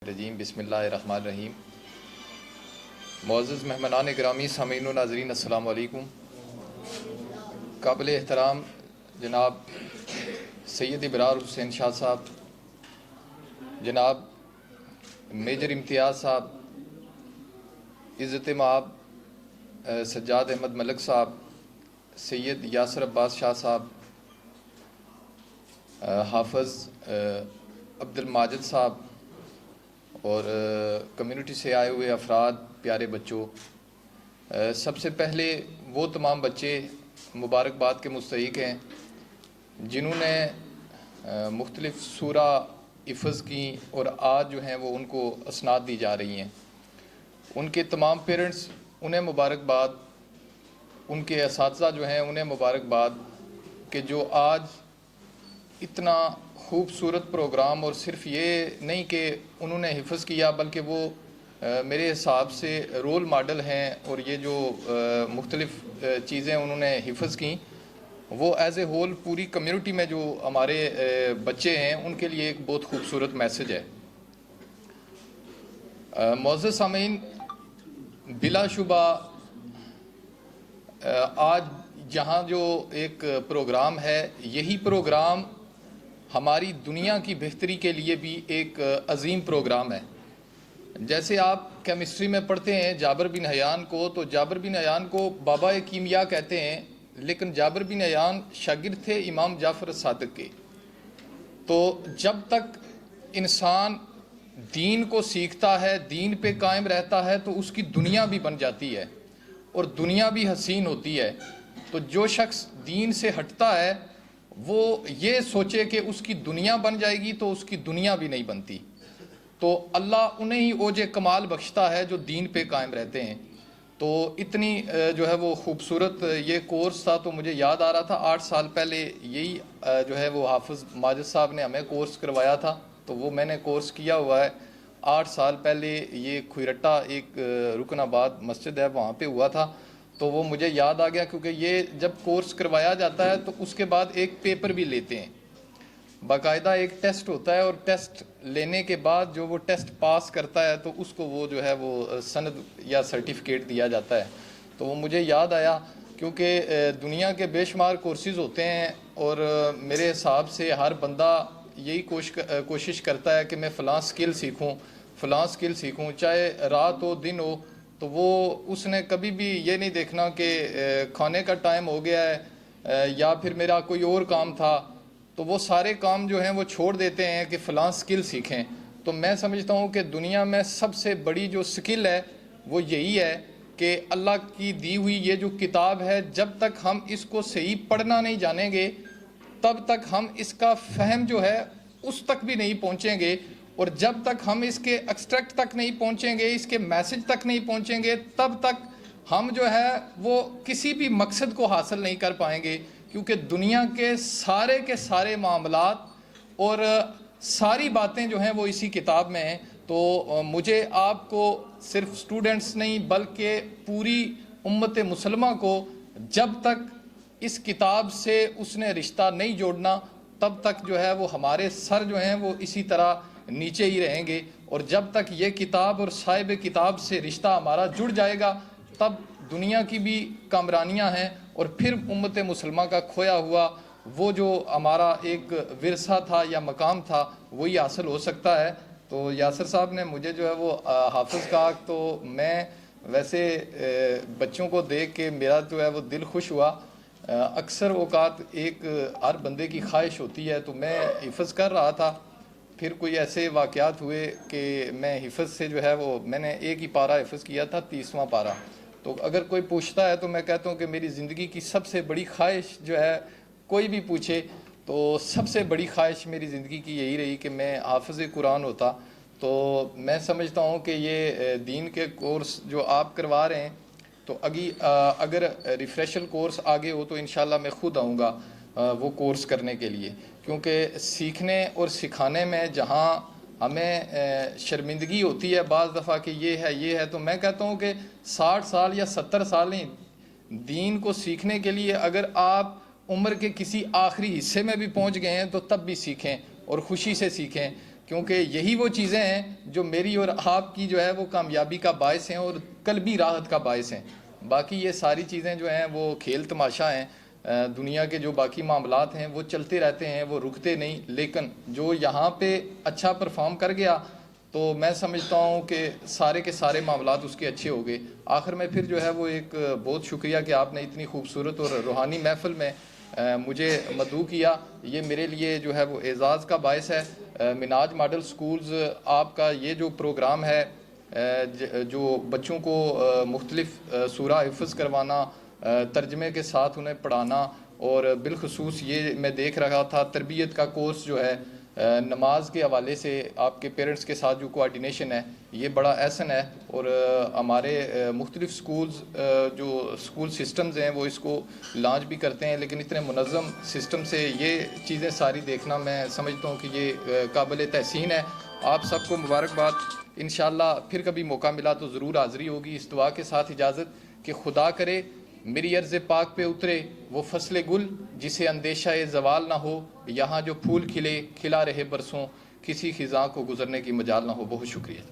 رجیم بسم اللہ الرحمن الرحیم۔ معزز مہمانان گرامی، سامعین و ناظرین، السلام علیکم۔ قابل احترام جناب سید ابرار حسین شاہ صاحب، جناب میجر امتیاز صاحب، عزت مآب سجاد احمد ملک صاحب، سید یاسر عباس شاہ صاحب، حافظ عبد الماجد صاحب اور کمیونٹی سے آئے ہوئے افراد، پیارے بچوں، سب سے پہلے وہ تمام بچے مبارکباد کے مستحق ہیں جنہوں نے مختلف سورہ حفظ کی اور آج جو ہیں وہ ان کو اسناد دی جا رہی ہیں۔ ان کے تمام پیرنٹس انہیں مبارکباد، ان کے اساتذہ جو ہیں انہیں مبارکباد کہ جو آج اتنا خوبصورت پروگرام، اور صرف یہ نہیں کہ انہوں نے حفظ کیا بلکہ وہ میرے حساب سے رول ماڈل ہیں، اور یہ جو مختلف چیزیں انہوں نے حفظ کی وہ ایز اے ہول پوری کمیونٹی میں جو ہمارے بچے ہیں ان کے لیے ایک بہت خوبصورت میسج ہے۔ معزز سامعین، بلا شبہ آج جہاں جو ایک پروگرام ہے، یہی پروگرام ہماری دنیا کی بہتری کے لیے بھی ایک عظیم پروگرام ہے۔ جیسے آپ کیمسٹری میں پڑھتے ہیں جابر بن حیان کو، تو جابر بن حیان کو بابا کیمیا کہتے ہیں، لیکن جابر بن حیان شاگرد تھے امام جعفر صادق کے۔ تو جب تک انسان دین کو سیکھتا ہے، دین پہ قائم رہتا ہے، تو اس کی دنیا بھی بن جاتی ہے اور دنیا بھی حسین ہوتی ہے۔ تو جو شخص دین سے ہٹتا ہے وہ یہ سوچے کہ اس کی دنیا بن جائے گی تو اس کی دنیا بھی نہیں بنتی۔ تو اللہ انہیں ہی اوج کمال بخشتا ہے جو دین پہ قائم رہتے ہیں۔ تو اتنی جو ہے وہ خوبصورت یہ کورس تھا، تو مجھے یاد آ رہا تھا 8 سال پہلے یہی جو ہے وہ حافظ ماجد صاحب نے ہمیں کورس کروایا تھا، تو وہ میں نے کورس کیا ہوا ہے 8 سال پہلے۔ یہ کھوئرٹا ایک رکن آباد مسجد ہے، وہاں پہ ہوا تھا، تو وہ مجھے یاد آ گیا، کیونکہ یہ جب کورس کروایا جاتا ہے تو اس کے بعد ایک پیپر بھی لیتے ہیں، باقاعدہ ایک ٹیسٹ ہوتا ہے، اور ٹیسٹ لینے کے بعد جو وہ ٹیسٹ پاس کرتا ہے تو اس کو وہ جو ہے وہ سند یا سرٹیفکیٹ دیا جاتا ہے۔ تو وہ مجھے یاد آیا، کیونکہ دنیا کے بے شمار کورسز ہوتے ہیں، اور میرے حساب سے ہر بندہ یہی کوشش کرتا ہے کہ میں فلاں سکل سیکھوں، چاہے رات ہو دن ہو۔ تو وہ اس نے کبھی بھی یہ نہیں دیکھنا کہ کھانے کا ٹائم ہو گیا ہے یا پھر میرا کوئی اور کام تھا، تو وہ سارے کام جو ہیں وہ چھوڑ دیتے ہیں کہ فلاں سکل سیکھیں۔ تو میں سمجھتا ہوں کہ دنیا میں سب سے بڑی جو سکل ہے وہ یہی ہے کہ اللہ کی دی ہوئی یہ جو کتاب ہے، جب تک ہم اس کو صحیح پڑھنا نہیں جانیں گے تب تک ہم اس کا فہم جو ہے اس تک بھی نہیں پہنچیں گے، اور جب تک ہم اس کے ایکسٹریکٹ تک نہیں پہنچیں گے، اس کے میسج تک نہیں پہنچیں گے، تب تک ہم جو ہے وہ کسی بھی مقصد کو حاصل نہیں کر پائیں گے، کیونکہ دنیا کے سارے معاملات اور ساری باتیں جو ہیں وہ اسی کتاب میں ہیں۔ تو مجھے آپ کو صرف سٹوڈنٹس نہیں بلکہ پوری امت مسلمہ کو جب تک اس کتاب سے اس نے رشتہ نہیں جوڑنا تب تک جو ہے وہ ہمارے سر جو ہیں وہ اسی طرح نیچے ہی رہیں گے، اور جب تک یہ کتاب اور صاحب کتاب سے رشتہ ہمارا جڑ جائے گا تب دنیا کی بھی کامرانیاں ہیں، اور پھر امت مسلمہ کا کھویا ہوا وہ جو ہمارا ایک ورثہ تھا یا مقام تھا وہی حاصل ہو سکتا ہے۔ تو یاسر صاحب نے مجھے جو ہے وہ حافظ کہا، تو میں ویسے بچوں کو دیکھ کے میرا جو ہے وہ دل خوش ہوا۔ اکثر اوقات ایک ہر بندے کی خواہش ہوتی ہے، تو میں حفظ کر رہا تھا، پھر کوئی ایسے واقعات ہوئے کہ میں حفظ سے جو ہے وہ میں نے ایک ہی پارہ حفظ کیا تھا، 30واں پارہ۔ تو اگر کوئی پوچھتا ہے تو میں کہتا ہوں کہ میری زندگی کی سب سے بڑی خواہش جو ہے، کوئی بھی پوچھے تو سب سے بڑی خواہش میری زندگی کی یہی رہی کہ میں حافظ قرآن ہوتا۔ تو میں سمجھتا ہوں کہ یہ دین کے کورس جو آپ کروا رہے ہیں، تو اگر ریفریشل کورس آگے ہو تو انشاءاللہ میں خود آؤں گا وہ کورس کرنے کے لیے، کیونکہ سیکھنے اور سکھانے میں جہاں ہمیں شرمندگی ہوتی ہے بعض دفعہ کہ یہ ہے، تو میں کہتا ہوں کہ 60 سال یا 70 سال نہیں، دین کو سیکھنے کے لیے اگر آپ عمر کے کسی آخری حصے میں بھی پہنچ گئے ہیں تو تب بھی سیکھیں اور خوشی سے سیکھیں۔ کیونکہ یہی وہ چیزیں ہیں جو میری اور آپ کی جو ہے وہ کامیابی کا باعث ہیں اور قلبی راحت کا باعث ہیں. باقی یہ ساری چیزیں جو ہیں وہ کھیل تماشا ہیں. دنیا کے جو باقی معاملات ہیں وہ چلتے رہتے ہیں, وہ رکتے نہیں, لیکن جو یہاں پہ اچھا پرفارم کر گیا تو میں سمجھتا ہوں کہ سارے کے سارے معاملات اس کے اچھے ہو گئے. آخر میں پھر جو ہے وہ ایک بہت شکریہ کہ آپ نے اتنی خوبصورت اور روحانی محفل میں مجھے مدعو کیا. یہ میرے لیے جو ہے وہ اعزاز کا باعث ہے. مناج ماڈل سکولز آپ کا یہ جو پروگرام ہے جو بچوں کو مختلف سورہ حفظ کروانا, ترجمے کے ساتھ انہیں پڑھانا, اور بالخصوص یہ میں دیکھ رہا تھا تربیت کا کورس جو ہے نماز کے حوالے سے آپ کے پیرنٹس کے ساتھ جو کوآرڈینیشن ہے یہ بڑا احسن ہے. اور ہمارے مختلف سکولز جو سکول سسٹمز ہیں وہ اس کو لانچ بھی کرتے ہیں, لیکن اتنے منظم سسٹم سے یہ چیزیں ساری دیکھنا میں سمجھتا ہوں کہ یہ قابل تحسین ہے. آپ سب کو مبارکباد. انشاءاللہ پھر کبھی موقع ملا تو ضرور حاضری ہوگی. اس دعا کے ساتھ اجازت کہ خدا کرے میری عرض پاک پہ اترے وہ فصل گل جسے اندیشہ زوال نہ ہو, یہاں جو پھول کھلے کھلا رہے برسوں, کسی خزاں کو گزرنے کی مجال نہ ہو. بہت شکریہ.